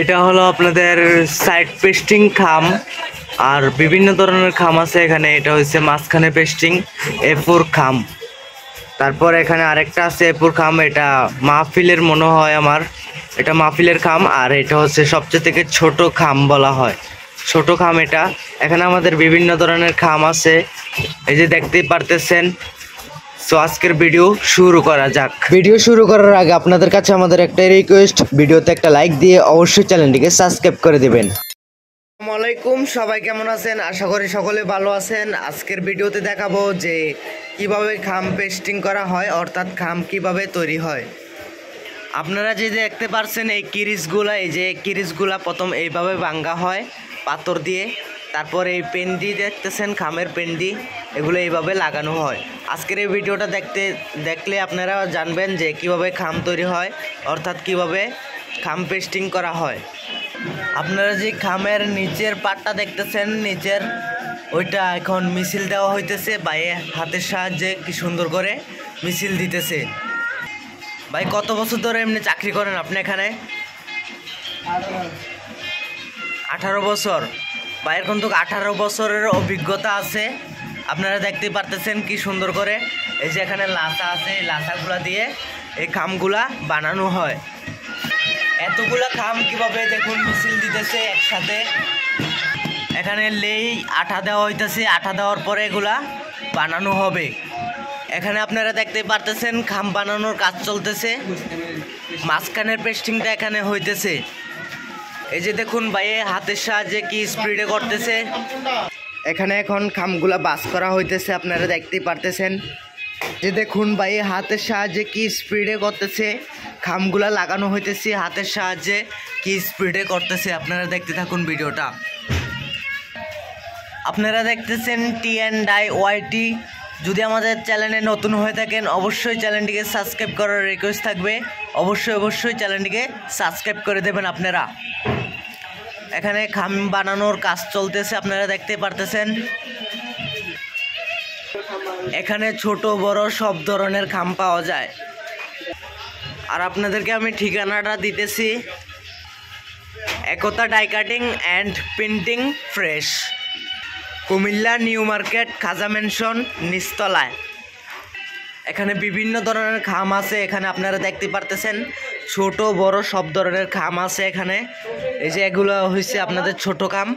এটা হলো আপনাদের সাইড পেস্টিং খাম, আর বিভিন্ন ধরনের খাম আছে এখানে। এটা হচ্ছে মাঝখানে পেস্টিং A4 খাম। তারপর এখানে আরেকটা আছে A4 খাম, এটা মাহফিলের মনে হয় আমার, এটা মাহফিলের খাম। আর এটা হচ্ছে সবচেয়ে থেকে ছোট খাম বলা হয়, ছোট খাম এটা। এখানে আমাদের বিভিন্ন ধরনের খাম আছে, এই যে দেখতেই পারতেছেন। সো আজকের ভিডিও শুরু করা যাক। ভিডিও শুরু করার আগে আপনাদের কাছে আমাদের একটা রিকোয়েস্ট, ভিডিওতে একটা লাইক দিয়ে অবশ্যই চ্যানেলটিকে সাবস্ক্রাইব করে দিবেন। আসসালামু আলাইকুম, সবাই কেমন আছেন? আশা করি সকলে ভালো আছেন। আজকের ভিডিওতে দেখাবো যে কিভাবে খাম পেস্টিং করা হয়, অর্থাৎ খাম কিভাবে তৈরি হয়। আপনারা যে দেখতে পারছেন এই কিরিচগুলা, এই যে কিরিচগুলা প্রথম এইভাবে ভাঙ্গা হয় পাথর দিয়ে, তারপর এই পেন্ডি দেখতেছেন খামের পেন্ডি, এগুলো এইভাবে লাগানো হয়। আজকের এই ভিডিওটা দেখলে আপনারা জানবেন যে কিভাবে খাম তৈরি হয়, অর্থাৎ কিভাবে খাম পেস্টিং করা হয়। আপনারা যে খামের নিচের পাটটা দেখতেছেন, নিচের ওইটা এখন মিছিল দেওয়া হইতেছে। বাইরে হাতের সাহায্যে কি সুন্দর করে মিছিল দিতেছে। ভাই কত বছর ধরে এমনি চাকরি করেন আপনি এখানে? 18 বছর। ভাইয়ের কিন্তু 18 বছরের অভিজ্ঞতা আছে। আপনারা দেখতে পারতেছেন কি সুন্দর করে এই যে এখানে লাসা আছে, এই লাসাগুলা দিয়ে এই খামগুলা বানানো হয়। এতগুলা খাম কিভাবে দেখুন মিছিল দিতেছে একসাথে। এখানে লেই আঠা দেওয়া হইতেছে, আঠা দেওয়ার পরে এগুলা বানানো হবে। এখানে আপনারা দেখতে পারতেছেন খাম বানানোর কাজ চলতেছে, মাঝখানের পেস্টিংটা এখানে হইতেছে। এই যে দেখুন ভাইয়ে হাতের সাহায্যে কি স্পিডে করতেছে। এখানে এখন খামগুলা বাস করা হইতেছে, আপনারা দেখতেই পারতেছেন। যে দেখুন ভাইয়ে হাতের সাহায্যে কি স্পিডে করতেছে, খামগুলা লাগানো হইতেছে হাতের সাহায্যে কি স্পিডে করতেছে। আপনারা দেখতে থাকুন ভিডিওটা। আপনারা দেখতেছেন TNDYT। যদি আমাদের চ্যানেলে নতুন হয়ে থাকেন অবশ্যই চ্যানেলটিকে সাবস্ক্রাইব করার রিকোয়েস্ট থাকবে। অবশ্যই চ্যানেলটিকে সাবস্ক্রাইব করে দেবেন আপনারা। এখানে খাম বানানোর কাজ চলতেছে, আপনারা দেখতে পারতেছেন। এখানে ছোট বড় সব ধরনের খাম পাওয়া যায়। আর আপনাদেরকে আমি ঠিকানাটা দিতেছি, Ekota die cutting and printing press, Comilla new market, Khaja mansion, নিচতলায়। এখানে বিভিন্ন ধরনের খাম আছে, এখানে আপনারা দেখতে পারতেছেন ছোট বড় সব ধরনের খাম আছে এখানে। এই যে এগুলো হচ্ছে আপনাদের ছোট খাম।